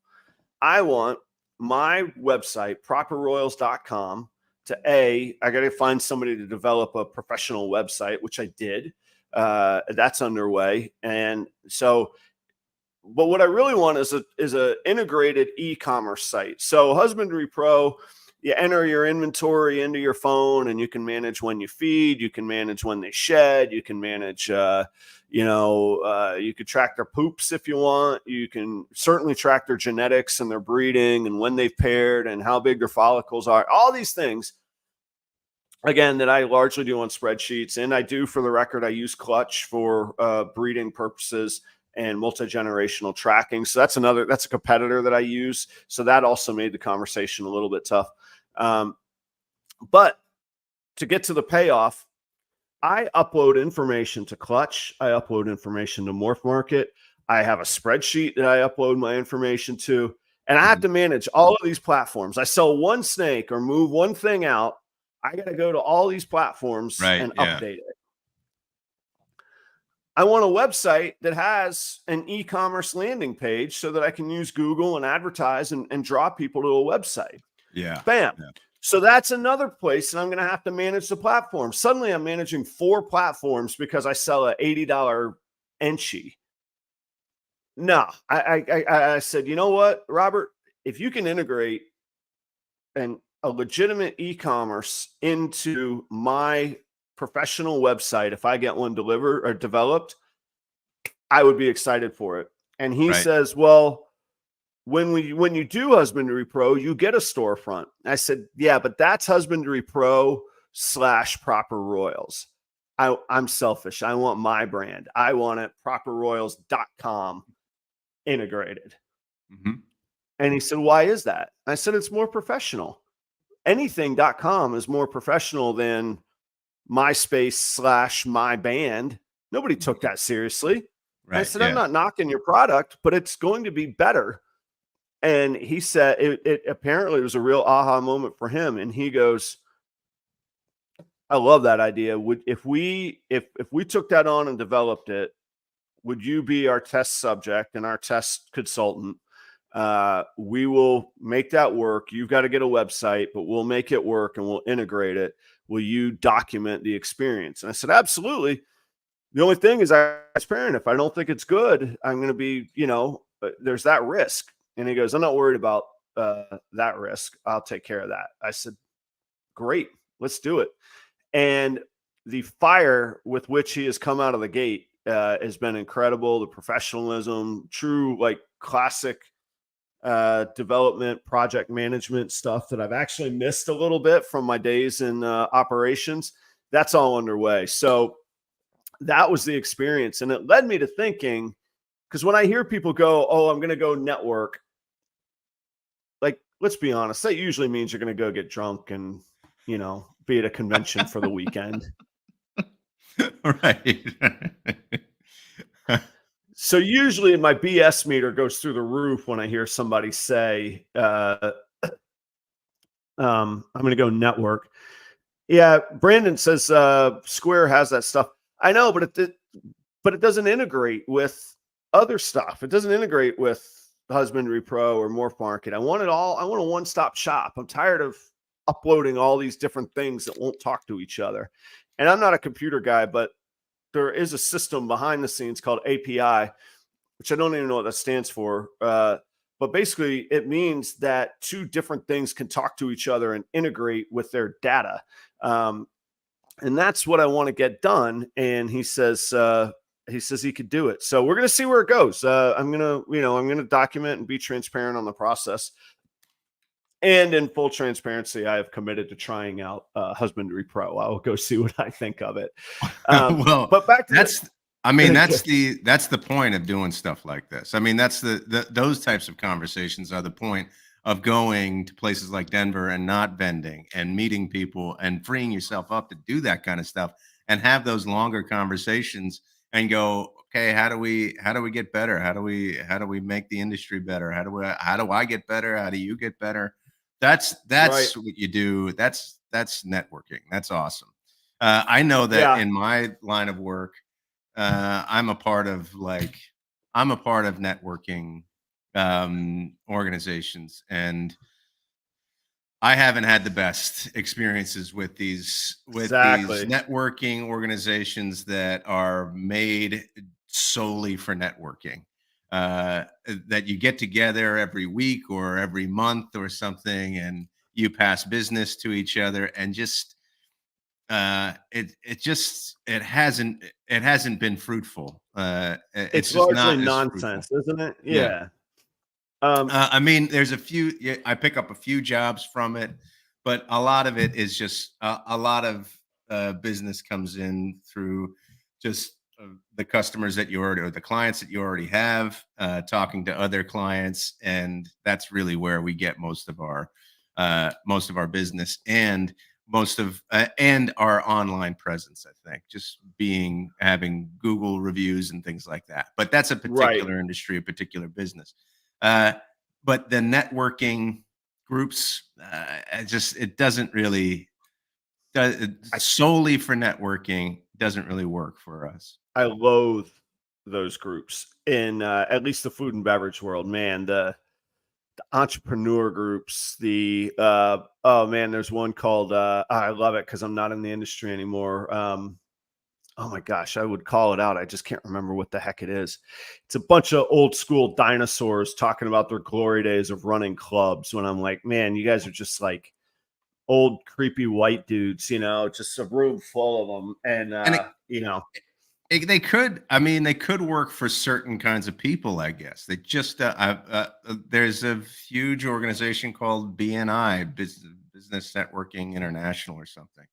I want my website, properroyals.com, I got to find somebody to develop a professional website, which I did. That's underway. And so, but what I really want is a integrated e-commerce site. So Husbandry Pro, you enter your inventory into your phone, and you can manage when you feed, you can manage when they shed, you can manage, you could track their poops if you want. You can certainly track their genetics and their breeding and when they've paired and how big their follicles are. All these things, again, that I largely do on spreadsheets. And I do, for the record, I use Clutch for breeding purposes and multi-generational tracking. So that's a competitor that I use. So that also made the conversation a little bit tough. But to get to the payoff, I upload information to Clutch. I upload information to Morph Market. I have a spreadsheet that I upload my information to, and I have to manage all of these platforms. I sell one snake or move one thing out, I got to go to all these platforms and update it. I want a website that has an e-commerce landing page so that I can use Google and advertise and draw people to a website. Yeah. Bam. Yeah. So that's another place, and I'm going to have to manage the platform. Suddenly I'm managing 4 platforms because I sell an $80 Enchi. No, I said, you know what, Robert, if you can integrate a legitimate e-commerce into my professional website, if I get one delivered or developed, I would be excited for it. And he says, well, when you do Husbandry Pro, you get a storefront. I said, yeah, but that's Husbandry Pro / Proper Royals. I'm selfish. I want my brand. I want it properroyals.com integrated. Mm-hmm. And he said, why is that? I said, it's more professional. Anything.com is more professional than MySpace / my band. Nobody took that seriously. Right, I said, I'm not knocking your product, but it's going to be better. And he said it apparently was a real aha moment for him. And he goes, I love that idea. If we took that on and developed it, would you be our test subject and our test consultant? We will make that work. You've got to get a website, but we'll make it work and we'll integrate it. Will you document the experience? And I said, absolutely. The only thing is I'm transparent. If I don't think it's good, I'm going to be, there's that risk. And he goes, I'm not worried about that risk. I'll take care of that. I said, great, let's do it. And the fire with which he has come out of the gate has been incredible. The professionalism, true like classic development, project management stuff that I've actually missed a little bit from my days in operations. That's all underway. So that was the experience. And it led me to thinking, because when I hear people go, oh, I'm going to go network, like, let's be honest, that usually means you're going to go get drunk and, you know, be at a convention for the weekend. Right. So usually my BS meter goes through the roof when I hear somebody say, I'm going to go network. Yeah, Brandon says Square has that stuff. I know, but it doesn't integrate with other stuff. It doesn't integrate with Husbandry Pro or Morph Market. I want it all. I want a one-stop shop. I'm tired of uploading all these different things that won't talk to each other. And I'm not a computer guy, but there is a system behind the scenes called API, which I don't even know what that stands for. But basically it means that two different things can talk to each other and integrate with their data. And that's what I want to get done. And he says he could do it. So we're going to see where it goes. I'm going to document and be transparent on the process. And in full transparency, I have committed to trying out Husbandry Pro. I will go see what I think of it. Well, but back to that's the point of doing stuff like this. I mean, that's those types of conversations are the point of going to places like Denver and not vending and meeting people and freeing yourself up to do that kind of stuff and have those longer conversations and go, okay, how do we get better? How do we make the industry better? How do I get better? How do you get better? That's Right. what you do. That's networking. That's awesome. I know that in my line of work, I'm a part of networking organizations, and I haven't had the best experiences with these Exactly. networking organizations that are made solely for networking. That you get together every week or every month or something, and you pass business to each other, and just it hasn't been fruitful. It's just largely not as fruitful. nonsense, isn't it? Yeah. Yeah. I mean, there's a few. Yeah, I pick up a few jobs from it, but a lot of it is just a lot of business comes in through just the customers that you already, or the clients that you already have, talking to other clients, and that's really where we get most of our business and and our online presence. I think just having Google reviews and things like that. But that's a Right. particular industry, a particular business. Uh, but the networking groups, it doesn't really solely for networking doesn't really work for us. I loathe those groups in at least the food and beverage world, man. The entrepreneur groups, oh man, there's one called I love it because I'm not in the industry anymore. Oh my gosh, I would call it out. I just can't remember what the heck it is. It's a bunch of old school dinosaurs talking about their glory days of running clubs. When I'm like, man, you guys are just like old creepy white dudes, just a room full of them. And And they could, I mean, they could work for certain kinds of people, I guess. They just, there's a huge organization called BNI, Business Networking International or something.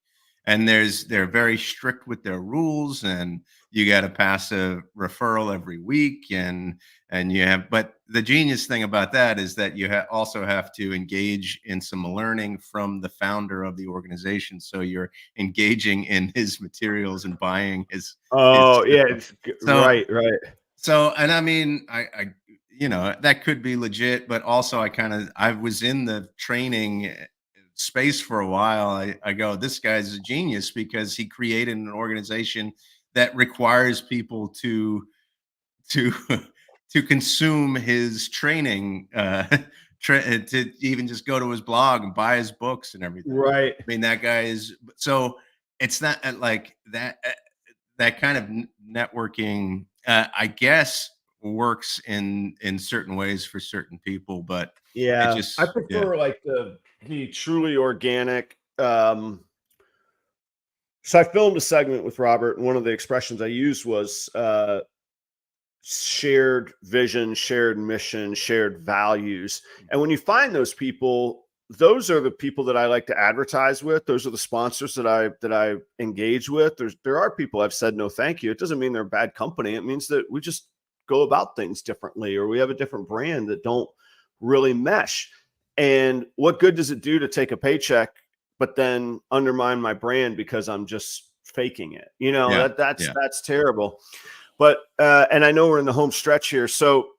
And they're very strict with their rules, and you got to pass a referral every week. But the genius thing about that is that you also have to engage in some learning from the founder of the organization. So you're engaging in his materials and buying his oh yeah, stuff. So right. and I mean, I that could be legit, but also I was in the training space for a while. I go, this guy's a genius because he created an organization that requires people to to consume his training, to even just go to his blog and buy his books and everything. Right. I mean, that guy is so. It's not like that. That kind of networking, I guess, works in certain ways for certain people, but it Yeah, I yeah. prefer like the truly organic, So I filmed a segment with Robert, and one of the expressions I used was shared vision, shared mission, shared values. And when you find those people, those are the people that I like to advertise with. Those are the sponsors that I engage with. There are people I've said no thank you. It doesn't mean they're a bad company. It means that we just go about things differently, or we have a different brand that don't really mesh. And what good does it do to take a paycheck but then undermine my brand because I'm just faking it? You know, Yeah, that's terrible. But and I know we're in the home stretch here, so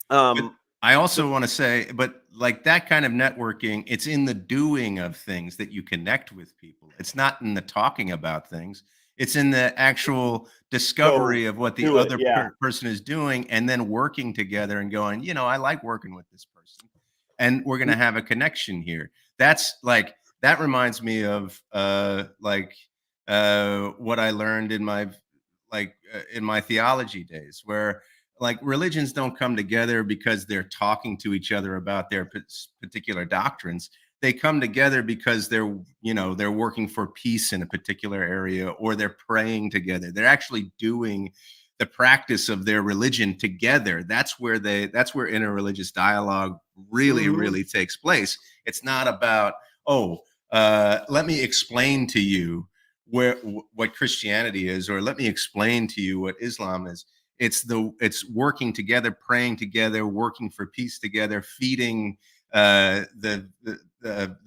but I also want to say, but like that kind of networking, it's in the doing of things that you connect with people. It's not in the talking about things. It's in the actual go discovery of what the do it. other Yeah. person is doing, and then working together and going, you know, I like working with this person, and we're going to have a connection here. That's like, that reminds me of what I learned in my in my theology days, where like religions don't come together because they're talking to each other about their particular doctrines. They come together because they're, you know, they're working for peace in a particular area, or they're praying together. They're actually doing the practice of their religion together. That's where interreligious dialogue really, Mhm. really takes place. It's not about, oh, let me explain to you what Christianity is, or let me explain to you what Islam is. It's working together, praying together, working for peace together, feeding the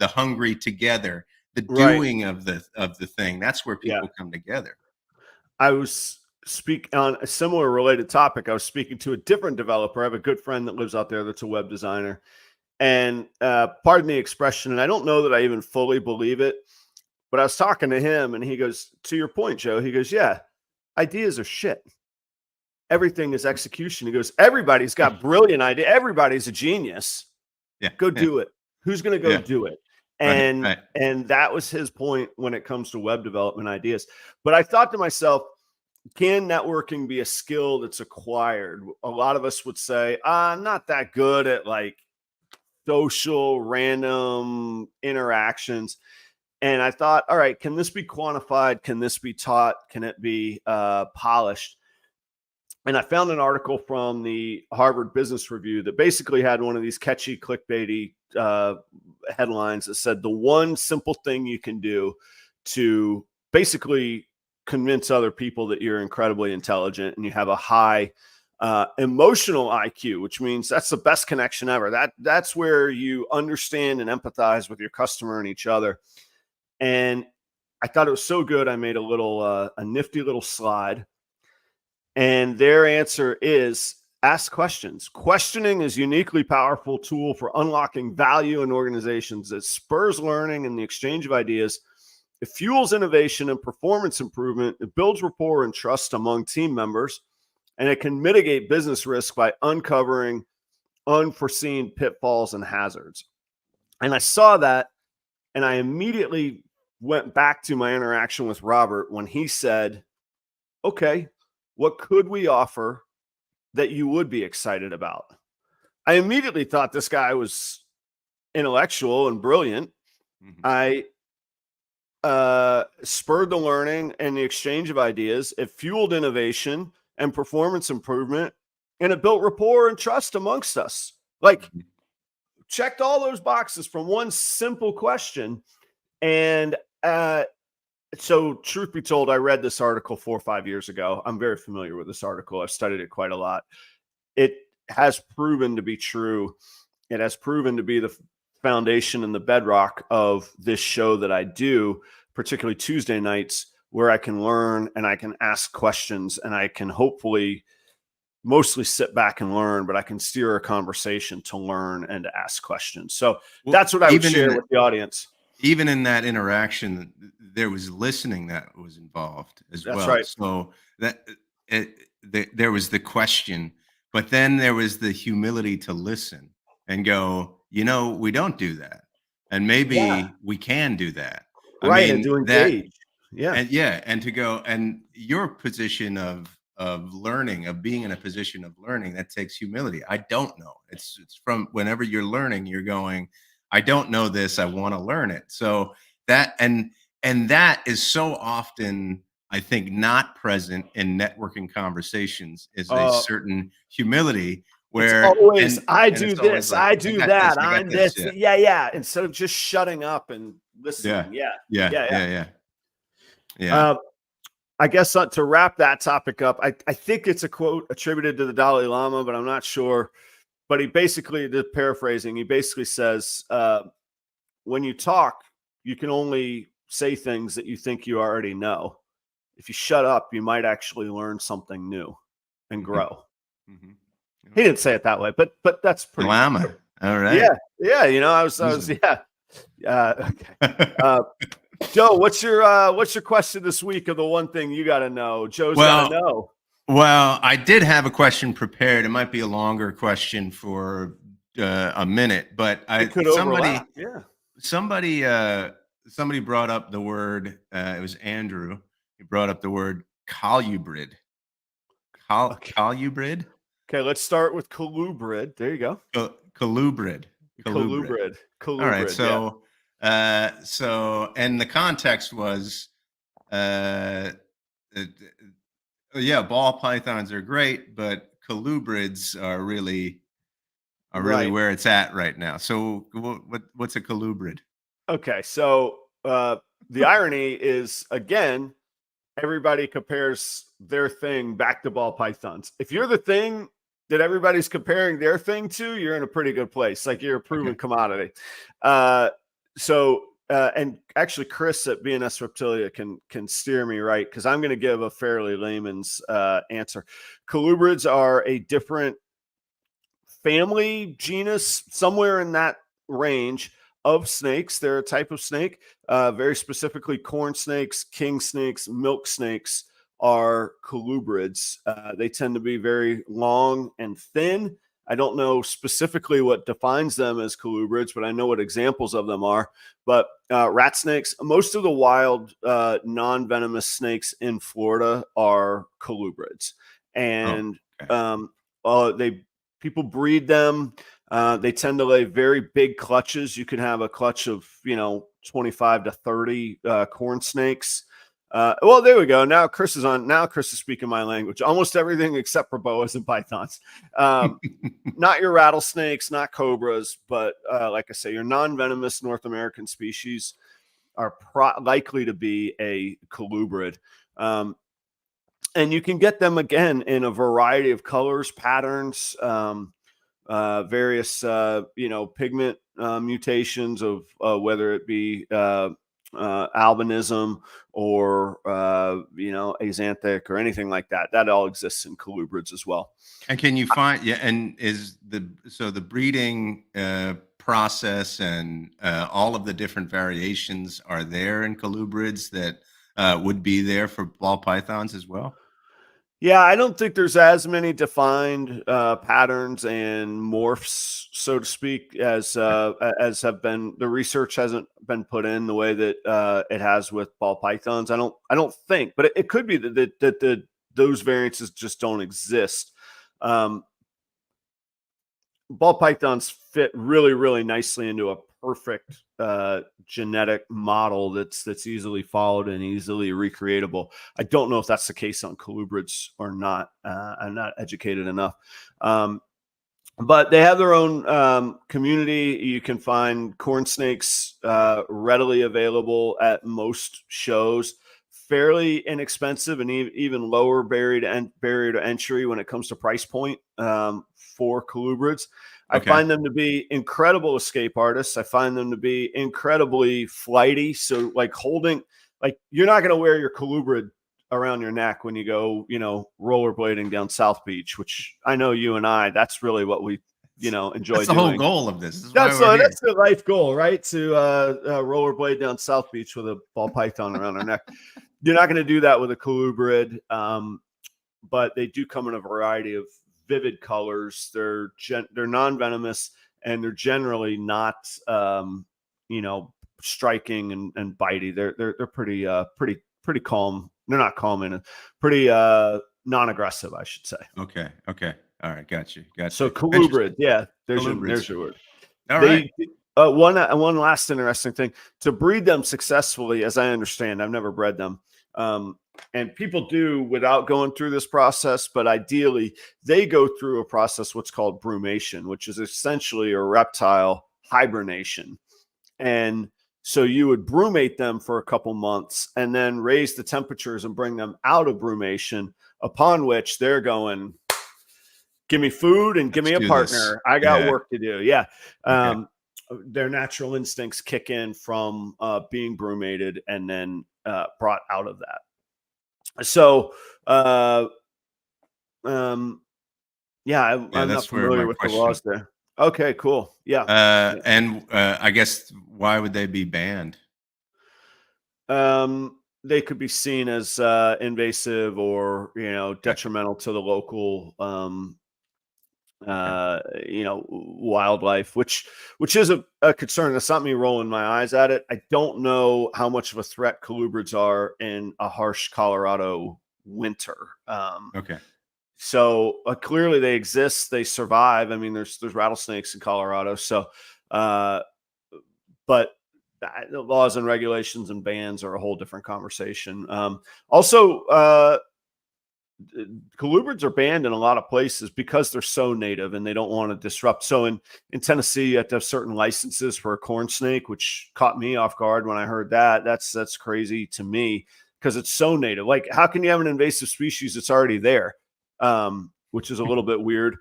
hungry together, the Right. doing of the thing. That's where Yeah. people come together. I was speaking on a similar related topic. I was speaking to a different developer. I have a good friend that lives out there that's a web designer. And pardon the expression, and I don't know that I even fully believe it, but I was talking to him and he goes, to your point, Joe, he goes, yeah, ideas are shit. Everything is execution. He goes, everybody's got brilliant idea. Everybody's a genius. Yeah, Go yeah, do it. Who's going to go yeah. do it? Right, And right. and that was his point when it comes to web development ideas. But I thought to myself, can networking be a skill that's acquired? A lot of us would say, I'm not that good at like social random interactions. And I thought, all right, can this be quantified? Can this be taught? Can it be polished? And I found an article from the Harvard Business Review that basically had one of these catchy clickbaity headlines that said the one simple thing you can do to basically convince other people that you're incredibly intelligent and you have a high emotional IQ, which means that's the best connection ever. That's where you understand and empathize with your customer and each other. And I thought it was so good. I made a nifty little slide, and their answer is ask questions. Questioning is a uniquely powerful tool for unlocking value in organizations. It spurs learning and the exchange of ideas. It fuels innovation and performance improvement. It builds rapport and trust among team members, and it can mitigate business risk by uncovering unforeseen pitfalls and hazards. And I saw that, and I immediately went back to my interaction with Robert when he said, okay, what could we offer that you would be excited about? I immediately thought this guy was intellectual and brilliant. Mhm. I spurred the learning and the exchange of ideas. It fueled innovation and performance improvement, and it built rapport and trust amongst us. Like, Mhm. checked all those boxes from one simple question. And so, truth be told, I read this article 4 or 5 years ago. I'm very familiar with this article. I've studied it quite a lot. It has proven to be true. It has proven to be the foundation and the bedrock of this show that I do, particularly Tuesday nights, where I can learn and I can ask questions and I can hopefully mostly sit back and learn, but I can steer a conversation to learn and to ask questions. So Well, that's what I would share with the audience. even in that interaction, there was listening that was involved as That's well. right. So that there was the question, but then there was the humility to listen and go, you know, we don't do that, and Yeah. maybe we can do that. I Right. And mean, to that. engage. Yeah. And yeah, and to go, and your position of learning, of being in a position of learning, that takes humility. I don't know. It's from whenever you're learning, you're going, I don't know this, I want to learn it. So that, And that is so often, I think, not present in networking conversations, is a Uh, certain humility it's where, always, and I and do it's always this, like, I I do got this, that, I got I'm this. this. Yeah. Yeah, yeah. Instead of just shutting up and Yeah. listening. Yeah, Yeah. yeah, yeah. Yeah. Yeah. Yeah. Uh, I guess to wrap that topic up, I think it's a quote attributed to the Dalai Lama, but I'm not sure. But he basically, the paraphrasing, he basically says, when you talk, you can only say things that you think you already know. If you shut up, you might actually learn something new and Mhm. grow. Mhm. He didn't say it that way, but that's pretty. Llama. All Yeah, right. yeah. You know, I was Wisdom. yeah. Okay. Uh, Joe, what's your question this week of the one thing you got to know? Joe's got to Well, know. well, I did have a question prepared. It might be a longer question for a minute, but It could overlap. Yeah. somebody somebody brought up the word. It was Andrew. He brought up the word colubrid. Okay. Colubrid. Okay. Let's start with colubrid. There you go. Colubrid. Colubrid. Colubrid. All right. Colubrid. Yeah. So, and the context was, uh, uh, yeah, ball pythons are great, but colubrids are really Right. where it's at right now. So, what's a colubrid? Okay. So the irony is, again, everybody compares their thing back to ball pythons. If you're the thing that everybody's comparing their thing to, you're in a pretty good place. Like, you're a proven Okay. commodity. And actually, Chris at BNS Reptilia can steer me right, because I'm going to give a fairly layman's answer. Colubrids are a different family, genus, somewhere in that range of snakes. They're a type of snake, very specifically corn snakes, king snakes, milk snakes are colubrids. They tend to be very long and thin. I don't know specifically what defines them as colubrids, but I know what examples of them are. But rat snakes, most of the wild non-venomous snakes in Florida are colubrids. Oh, And okay. they people breed them. They tend to lay very big clutches. You can have a clutch of 25 to 30 corn snakes. Well, there we go. Now Chris is on. Now Chris is speaking my language. Almost everything except for boas and pythons. Not your rattlesnakes, not cobras, but like I say, your non-venomous North American species are likely to be a colubrid. And you can get them again in a variety of colors, patterns, various pigment mutations of whether it be albinism or axanthic or anything like that. That all exists in colubrids as well. And can you find, yeah, and is the breeding process and all of the different variations are there in colubrids that would be there for ball pythons as well? Yeah, I don't think there's as many defined patterns and morphs, so to speak, as have been. The research hasn't been put in the way that it has with ball pythons. I don't think, but it could be that those variances just don't exist. Ball pythons fit really, really nicely into a perfect genetic model that's easily followed and easily recreatable. I don't know if that's the case on colubrids or not. I'm not educated enough. But they have their own community. You can find corn snakes readily available at most shows, fairly inexpensive and even lower barrier to entry when it comes to price point for colubrids. I Okay. find them to be incredible escape artists. I find them to be incredibly flighty. So, like, you're not going to wear your colubrid around your neck when you go, rollerblading down South Beach, which I know you and I, that's really what we, enjoy That's the whole doing. goal of this. This is why we're here. That's the life goal, right? To rollerblade down South Beach with a ball python around our neck. You're not going to do that with a colubrid, but they do come in a variety of vivid colors. They're non-venomous, and they're generally not, striking and bitey. They're pretty calm. They're not calm and pretty non-aggressive, I should say. Okay. Okay. All right. Got you. So Interesting. colubrid, yeah, there's Colubrids. your word. All right. One last interesting thing, to breed them successfully, as I understand, I've never bred them. And people do without going through this process, but ideally they go through a process what's called brumation, which is essentially a reptile hibernation. And so you would brumate them for a couple months and then raise the temperatures and bring them out of brumation, upon which they're going, give me food and give me a partner. I got work to do. Yeah. Okay. Their natural instincts kick in from being brumated and then brought out of that. So, yeah, I'm not familiar with the laws there. Okay, cool. Yeah. And I guess why would they be banned? They could be seen as invasive or, detrimental to the local, wildlife, which is a concern. That's not me rolling my eyes at it. I don't know how much of a threat colubrids are in a harsh Colorado winter. Okay. So clearly they exist. They survive. I mean, there's rattlesnakes in Colorado. So, but the laws and regulations and bans are a whole different conversation. Also, colubrids are banned in a lot of places because they're so native and they don't want to disrupt. So in Tennessee, you have to have certain licenses for a corn snake, which caught me off guard when I heard that. That's crazy to me because it's so native. Like, how can you have an invasive species that's already there? Which is a little bit weird.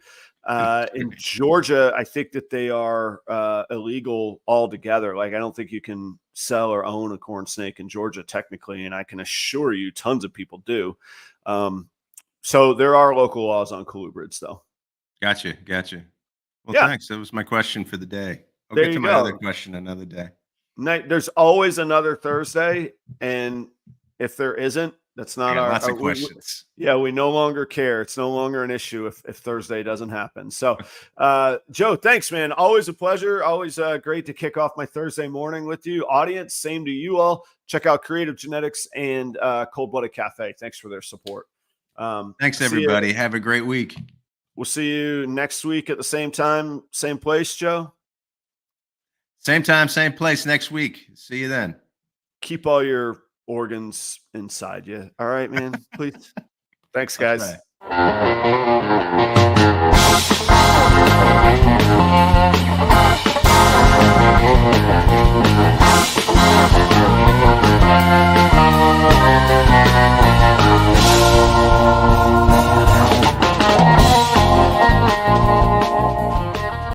In Georgia, I think that they are illegal altogether. Like, I don't think you can sell or own a corn snake in Georgia technically, and I can assure you tons of people do. So there are local laws on colubrids, though. Gotcha. Well, Yeah. thanks. That was my question for the day. I'll There get to you my go. other question another day. There's always another Thursday, and if there isn't, that's not our lots of questions. We no longer care. It's no longer an issue if Thursday doesn't happen. So, Joe, thanks, man. Always a pleasure. Always great to kick off my Thursday morning with you. Audience, same to you all. Check out Creative Genetics and Cold Blooded Cafe. Thanks for their support. Thanks, everybody. Have a great week. We'll see you next week at the same time, same place, Joe. Same time, same place next week. See you then. Keep all your organs inside you. All right, man. Please. Thanks, guys.